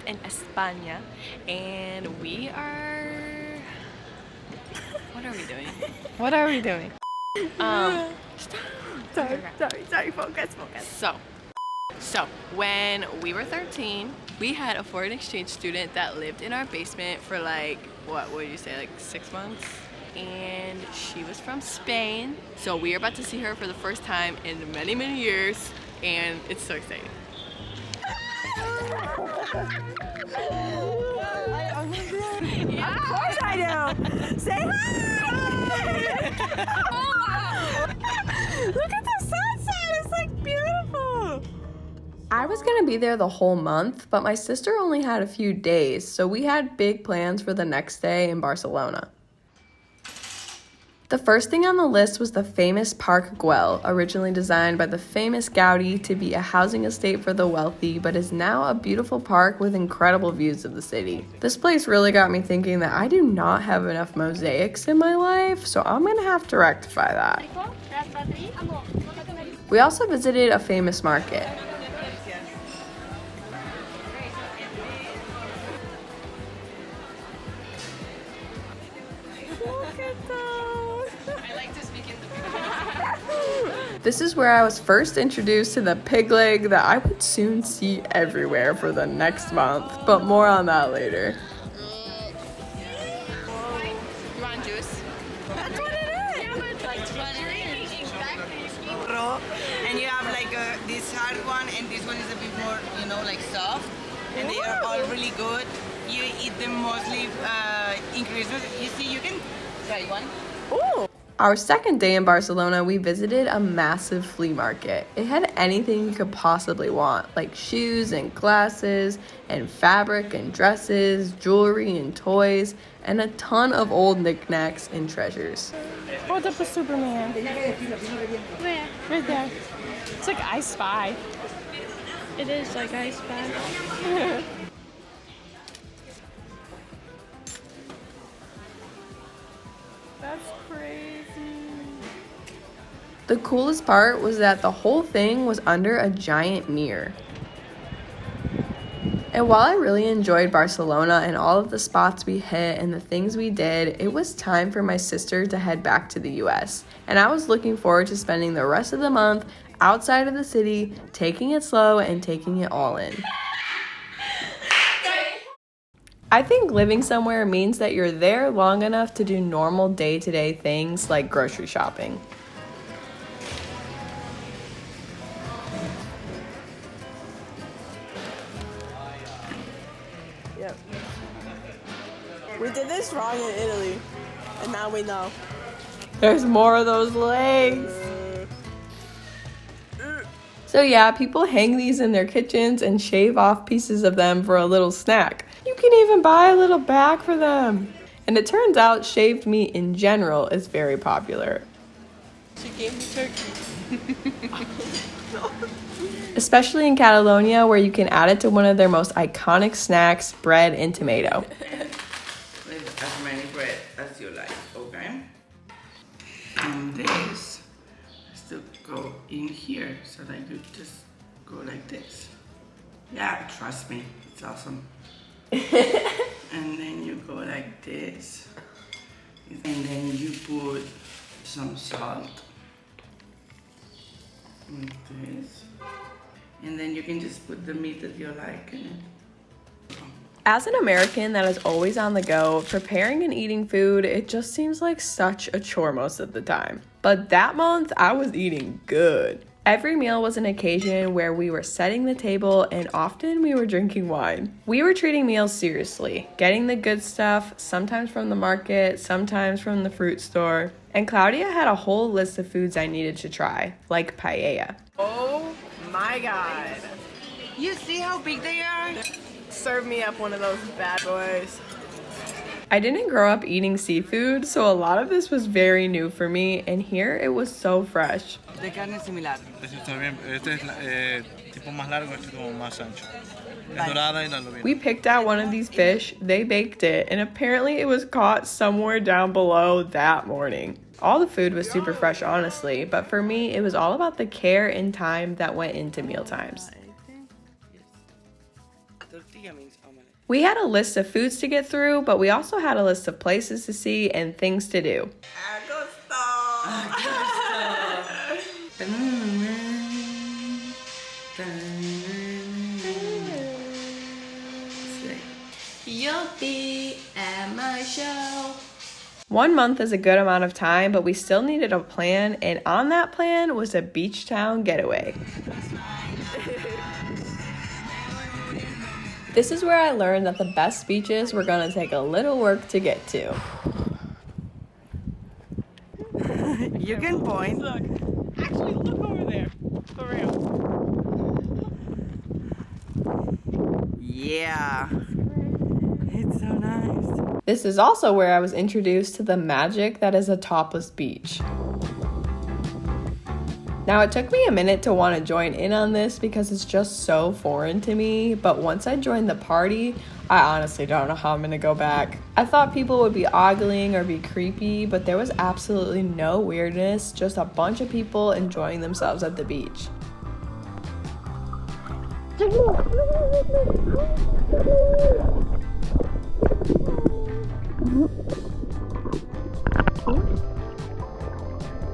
in España, and we are... What are we doing? What are we doing? Sorry, focus. So when we were 13, we had a foreign exchange student that lived in our basement for like, what would you say, like 6 months? And she was from Spain. So we are about to see her for the first time in many, many years, and it's so exciting. Of course I do. Say hi. Look at the sunset. It's like beautiful. I was gonna be there the whole month, but my sister only had a few days, so we had big plans for the next day in Barcelona. The first thing on the list was the famous Park Güell, originally designed by the famous Gaudi to be a housing estate for the wealthy, but is now a beautiful park with incredible views of the city. This place really got me thinking that I do not have enough mosaics in my life, so I'm gonna have to rectify that. We also visited a famous market. This is where I was first introduced to the pig leg that I would soon see everywhere for the next month, but more on that later. You want juice? That's what it is! And you have like this hard one, and this one is a bit more, like soft, and they are all really good. You eat them mostly in Christmas. You see, you can try one. Ooh. Our second day in Barcelona, we visited a massive flea market. It had anything you could possibly want, like shoes and glasses, and fabric and dresses, jewelry and toys, and a ton of old knickknacks and treasures. Hold up a Superman. Where? Right there. It's like I Spy. It is like I Spy. That's crazy. The coolest part was that the whole thing was under a giant mirror. And while I really enjoyed Barcelona and all of the spots we hit and the things we did, it was time for my sister to head back to the US. And I was looking forward to spending the rest of the month outside of the city, taking it slow and taking it all in. I think living somewhere means that you're there long enough to do normal day-to-day things like grocery shopping. Yep. We did this wrong in Italy, and now we know. There's more of those legs. So yeah, people hang these in their kitchens and shave off pieces of them for a little snack. You can even buy a little bag for them. And it turns out shaved meat in general is very popular. She gave me turkey. Especially in Catalonia, where you can add it to one of their most iconic snacks, bread and tomato. With as many bread as you like, okay? And this has to go in here, so that you just go like this. Yeah, trust me, it's awesome. And then you go like this. And then you put some salt. Like this. And then you can just put the meat that you like in it. As an American that is always on the go, preparing and eating food, it just seems like such a chore most of the time. But that month, I was eating good. Every meal was an occasion where we were setting the table and often we were drinking wine. We were treating meals seriously, getting the good stuff, sometimes from the market, sometimes from the fruit store. And Claudia had a whole list of foods I needed to try, like paella. Oh my god. You see how big they are? Serve me up one of those bad boys. I didn't grow up eating seafood, so a lot of this was very new for me, and here it was so fresh. The carne es similar. Este está bien, este es tipo más largo, este es como más ancho. Es dorada y la lobina. We picked out one of these fish, they baked it, and apparently it was caught somewhere down below that morning. All the food was super fresh, honestly, but for me, it was all about the care and time that went into mealtimes. Tortilla means omelette. We had a list of foods to get through, but we also had a list of places to see and things to do. You'll be at my show. 1 month is a good amount of time, but we still needed a plan, and on that plan was a beach town getaway. This is where I learned that the best beaches were going to take a little work to get to. You can point. Look. Actually, look over there. For real. Yeah. It's so nice. This is also where I was introduced to the magic that is a topless beach. Now, it took me a minute to want to join in on this because it's just so foreign to me, but once I joined the party, I honestly don't know how I'm going to go back. I thought people would be ogling or be creepy, but there was absolutely no weirdness, just a bunch of people enjoying themselves at the beach.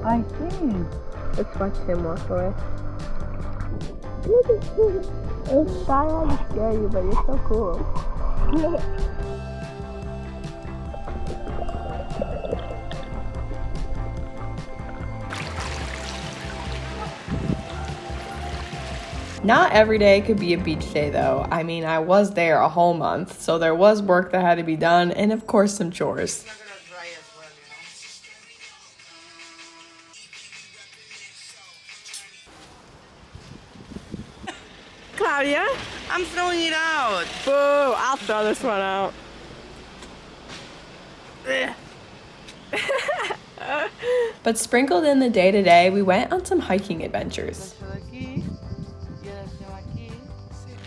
I see. Let's watch him walk away. It's trying to scare you, but you're so cool. Not every day could be a beach day though. I mean, I was there a whole month, so there was work that had to be done, and of course some chores. Claudia? I'm throwing it out. Boo! I'll throw this one out. But sprinkled in the day-to-day, we went on some hiking adventures.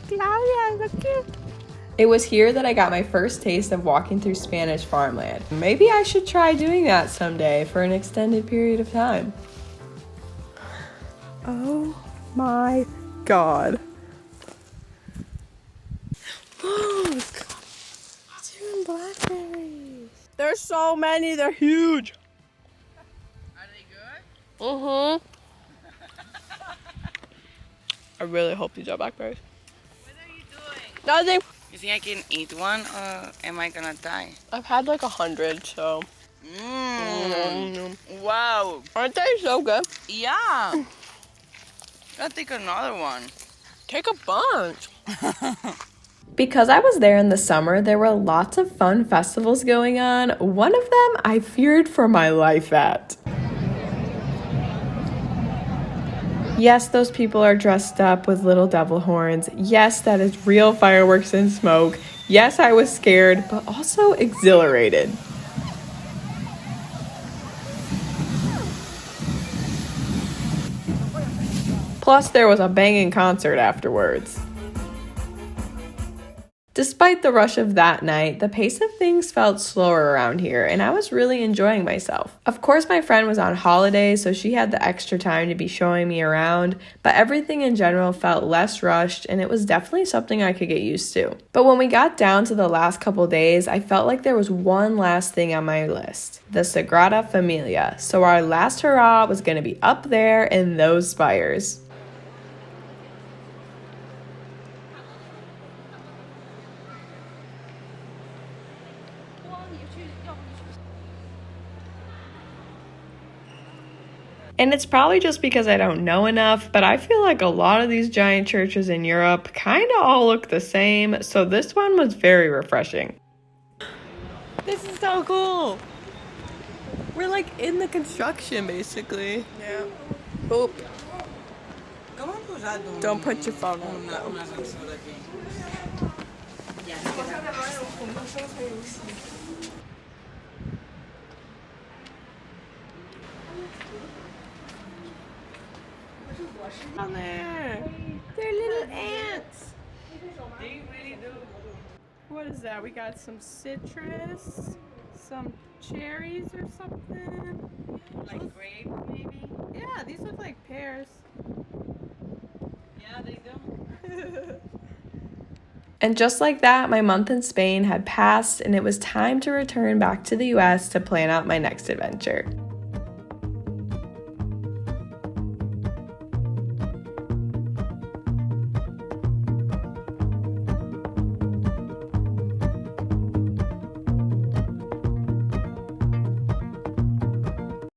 Claudia, look cute. It was here that I got my first taste of walking through Spanish farmland. Maybe I should try doing that someday for an extended period of time. Oh my god. Look! It's even blackberries. There's so many, they're huge. Are they good? Mm-hmm. I really hope these are blackberries. What are you doing? Nothing. You think I can eat one or am I gonna die? I've had like 100, so. Wow. Aren't they so good? Yeah. Gotta take another one. Take a bunch. Because I was there in the summer, there were lots of fun festivals going on. One of them I feared for my life at. Yes, those people are dressed up with little devil horns. Yes, that is real fireworks and smoke. Yes, I was scared, but also exhilarated. Plus, there was a banging concert afterwards. Despite the rush of that night, the pace of things felt slower around here, and I was really enjoying myself. Of course, my friend was on holiday, so she had the extra time to be showing me around, but everything in general felt less rushed, and it was definitely something I could get used to. But when we got down to the last couple days, I felt like there was one last thing on my list, the Sagrada Familia, so our last hurrah was going to be up there in those spires. And it's probably just because I don't know enough, but I feel like a lot of these giant churches in Europe kind of all look the same, so this one was very refreshing. This is so cool. We're like in the construction, basically. Yeah. Boop. Don't put your phone on. On there. They're little ants. They really do. What is that? We got some citrus, some cherries or something. Like grape, maybe? Yeah, these look like pears. Yeah, they do. And just like that, my month in Spain had passed and it was time to return back to the US to plan out my next adventure.